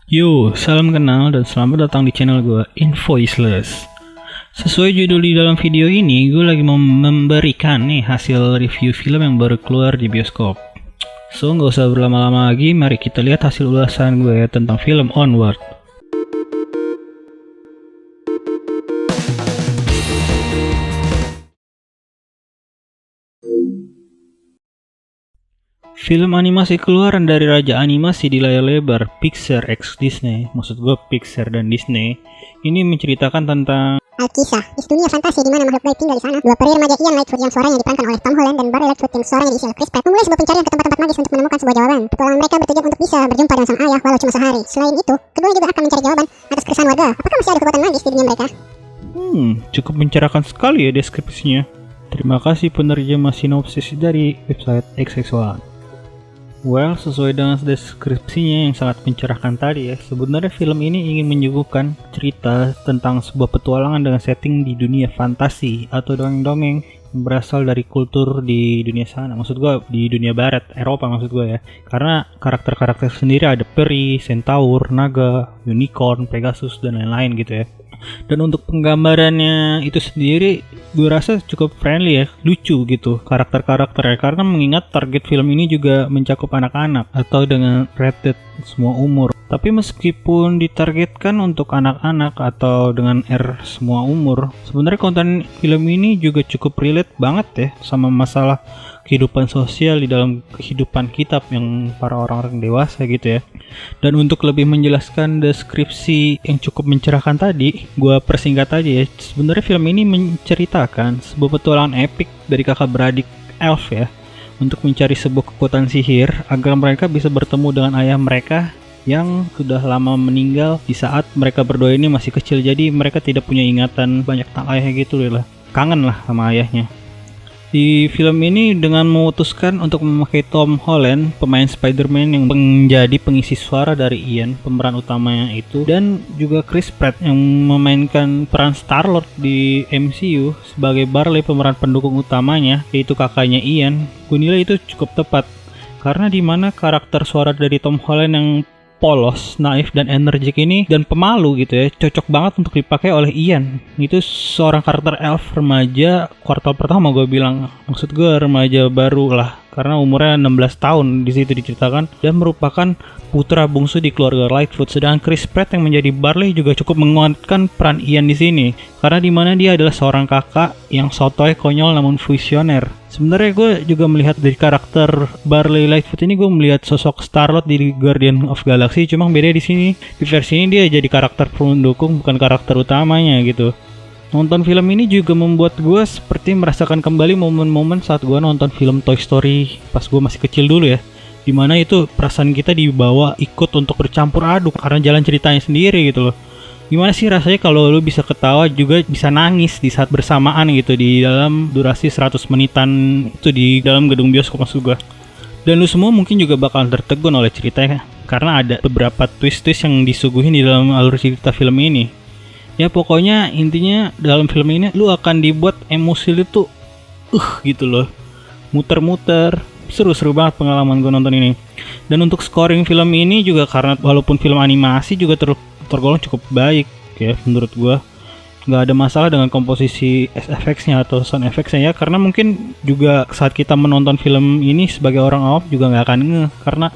Yo, salam kenal dan selamat datang di channel gue, Invoiceless. Sesuai judul di dalam video ini, gue lagi mau memberikan nih hasil review film yang baru keluar di bioskop. So, nggak usah berlama-lama lagi, mari kita lihat hasil ulasan gue tentang film Onward. Film animasi keluaran dari raja animasi di layar lebar Pixar x Disney, maksud gue Pixar dan Disney, ini menceritakan tentang Alkisah, dunia fantasi di mana makhluk gaib tinggal di sana. Dua peri remaja Ian Lightfoot yang suaranya diperankan oleh Tom Holland dan Barry Lightfoot yang suaranya diisi oleh Chris Pratt memulai sebuah pencarian ke tempat-tempat magis untuk menemukan sebuah jawaban. Petualangan mereka bertujuan untuk bisa berjumpa dengan sang ayah walau cuma sehari. Selain itu, keduanya juga akan mencari jawaban atas keresahan warga. Apakah masih ada kekuatan magis di dunia mereka? Cukup mencerahkan sekali ya deskripsinya. Terima kasih penerjemah sinopsis dari website XX1. Well, sesuai dengan deskripsinya yang sangat mencerahkan tadi ya, sebenarnya film ini ingin menyuguhkan cerita tentang sebuah petualangan dengan setting di dunia fantasi atau dongeng-dongeng yang berasal dari kultur di dunia sana. Maksud gue di dunia barat, Eropa maksud gue ya. Karena karakter-karakter sendiri ada peri, centaur, naga, unicorn, pegasus, dan lain-lain gitu ya. Dan untuk penggambarannya itu sendiri gue rasa cukup friendly ya, lucu gitu karakter-karakternya, karena mengingat target film ini juga mencakup anak-anak atau dengan rated semua umur. Tapi meskipun ditargetkan untuk anak-anak atau dengan semua umur, sebenarnya konten film ini juga cukup relate banget ya sama masalah kehidupan sosial di dalam kehidupan kita yang para orang-orang dewasa gitu ya. Dan untuk lebih menjelaskan deskripsi yang cukup mencerahkan tadi, gue persingkat aja ya. Sebenarnya film ini menceritakan sebuah petualangan epik dari kakak beradik elf ya, untuk mencari sebuah kekuatan sihir agar mereka bisa bertemu dengan ayah mereka yang sudah lama meninggal di saat mereka berdua ini masih kecil. Jadi mereka tidak punya ingatan banyak tentang ayahnya gitu lah, kangen lah sama ayahnya. Di film ini dengan memutuskan untuk memakai Tom Holland, pemain Spider-Man yang menjadi pengisi suara dari Ian, pemeran utamanya itu, dan juga Chris Pratt yang memainkan peran Star-Lord di MCU sebagai Barley, pemeran pendukung utamanya, yaitu kakaknya Ian. Gue nilai itu cukup tepat, karena dimana karakter suara dari Tom Holland yang polos, naif, dan energik ini dan pemalu gitu ya, cocok banget untuk dipakai oleh Ian. Itu seorang karakter elf remaja kuartal pertama gue bilang, maksud gue remaja baru lah, karena umurnya 16 tahun di situ diceritakan, dan merupakan putra bungsu di keluarga Lightfoot. Sedangkan Chris Pratt yang menjadi Barley juga cukup menguatkan peran Ian di sini, karena dimana dia adalah seorang kakak yang sotoy, konyol, namun visioner. Sebenarnya gue juga melihat dari karakter Barley Lightfoot ini, gue melihat sosok Star-Lord di Guardian of Galaxy, cuma beda di sini. Di versi ini dia jadi karakter pendukung, bukan karakter utamanya gitu. Nonton film ini juga membuat gue seperti merasakan kembali momen-momen saat gue nonton film Toy Story pas gue masih kecil dulu ya. Dimana itu perasaan kita dibawa ikut untuk bercampur aduk karena jalan ceritanya sendiri gitu loh. Gimana sih rasanya kalau lu bisa ketawa juga bisa nangis di saat bersamaan gitu di dalam durasi 100 menitan itu di dalam gedung bioskop maksud gue. Dan lu semua mungkin juga bakal tertegun oleh ceritanya karena ada beberapa twist-twist yang disuguhin di dalam alur cerita film ini. Ya pokoknya intinya dalam film ini lu akan dibuat emosi lu tuh gitu loh, muter-muter. Seru-seru banget pengalaman gue nonton ini. Dan untuk scoring film ini juga, karena walaupun film animasi juga tergolong cukup baik ya menurut gue. Nggak ada masalah dengan komposisi SFX-nya atau sound effects-nya ya, karena mungkin juga saat kita menonton film ini sebagai orang awam juga nggak akan karena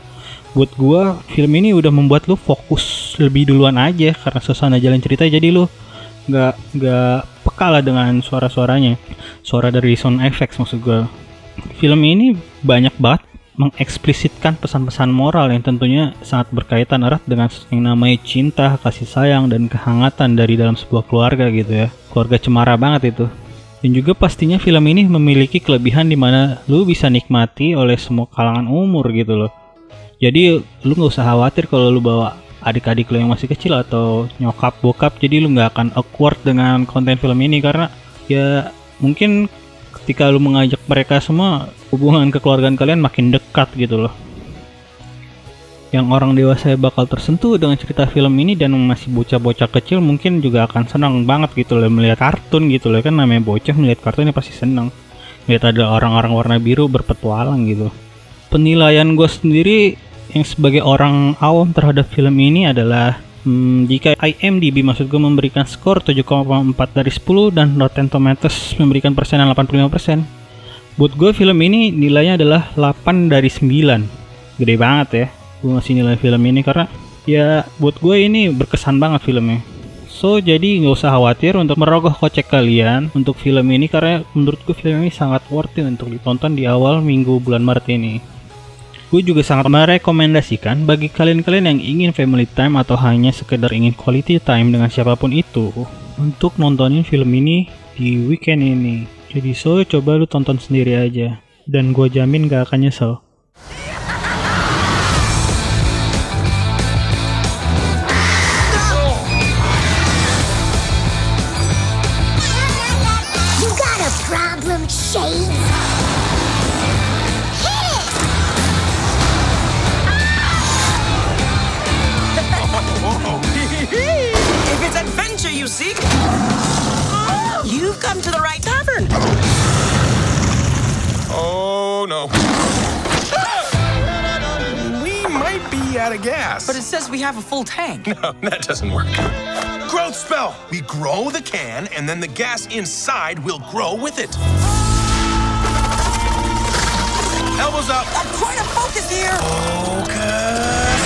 buat gua film ini udah membuat lu fokus lebih duluan aja karena suasana jalan cerita, jadi lu nggak peka lah dengan suara-suaranya, suara dari sound effects maksud gua. Film ini banyak banget mengeksplisitkan pesan-pesan moral yang tentunya sangat berkaitan erat dengan yang namanya cinta, kasih sayang, dan kehangatan dari dalam sebuah keluarga gitu ya. Keluarga cemara banget itu. Dan juga pastinya film ini memiliki kelebihan di mana lu bisa nikmati oleh semua kalangan umur gitu loh. Jadi lu nggak usah khawatir kalau lu bawa adik-adik lu yang masih kecil atau nyokap bokap, jadi lu nggak akan awkward dengan konten film ini, karena ya mungkin ketika lu mengajak mereka semua, hubungan kekeluargaan kalian makin dekat gitu loh. Yang orang dewasa bakal tersentuh dengan cerita film ini, dan masih bocah-bocah kecil mungkin juga akan senang banget gitu loh melihat kartun gitu loh, kan namanya bocah melihat kartun ini pasti senang. Lihat ada orang-orang warna biru berpetualang gitu. Penilaian gue sendiri yang sebagai orang awam terhadap film ini adalah jika IMDb maksud gue memberikan skor 7,4 dari 10 dan Rotten Tomatoes memberikan persenan 85%. Buat gue film ini nilainya adalah 8 dari 9. Gede banget ya gue ngasih nilai film ini karena ya buat gue ini berkesan banget filmnya. So jadi nggak usah khawatir untuk merogoh kocek kalian untuk film ini karena menurut gue film ini sangat worth it untuk ditonton di awal minggu bulan Maret ini. Gue juga sangat merekomendasikan bagi kalian-kalian yang ingin family time atau hanya sekedar ingin quality time dengan siapapun itu untuk nontonin film ini di weekend ini. Jadi coba lu tonton sendiri aja dan gue jamin gak akan nyesel. You got a problem, Shades? If it's adventure you seek, you've come to the right tavern. Oh, no. We might be out of gas. But it says we have a full tank. No, that doesn't work. Growth spell. We grow the can, and then the gas inside will grow with it. Elbows up. I'm trying to focus here. Focus.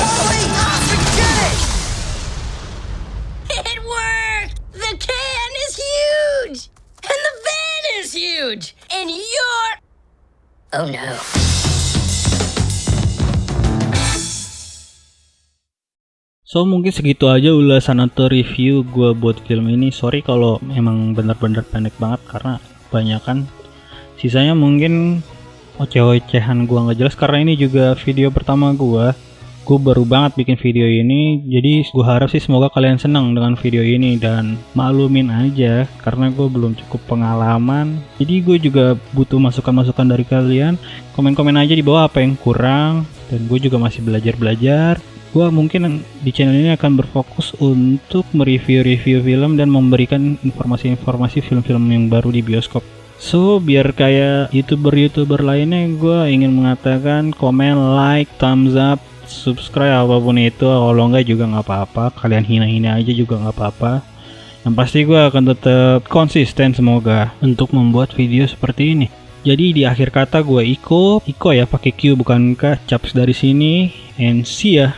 Holy, forget it. It worked! The can is huge! And the van is huge! And you're... Oh no. So mungkin segitu aja ulasan atau review gue buat film ini. Sorry kalau emang bener-bener pendek banget karena kebanyakan. Sisanya mungkin oceh-ocehan gue nggak jelas karena ini juga video pertama gue. Gue baru banget bikin video ini, jadi gue harap sih semoga kalian senang dengan video ini dan maklumin aja karena gue belum cukup pengalaman. Jadi gue juga butuh masukan-masukan dari kalian. Komen-komen aja di bawah apa yang kurang dan gue juga masih belajar-belajar. Gue mungkin di channel ini akan berfokus untuk mereview-review film dan memberikan informasi-informasi film-film yang baru di bioskop. So, biar kayak YouTuber-YouTuber lainnya, gue ingin mengatakan komen, like, thumbs up, subscribe apapun itu. Kalau enggak juga nggak apa-apa, kalian hina-hina aja juga nggak apa-apa. Yang pasti gue akan tetap konsisten semoga untuk membuat video seperti ini. Jadi di akhir kata gue Iko ya pakai Q bukan K, caps dari sini, and see ya.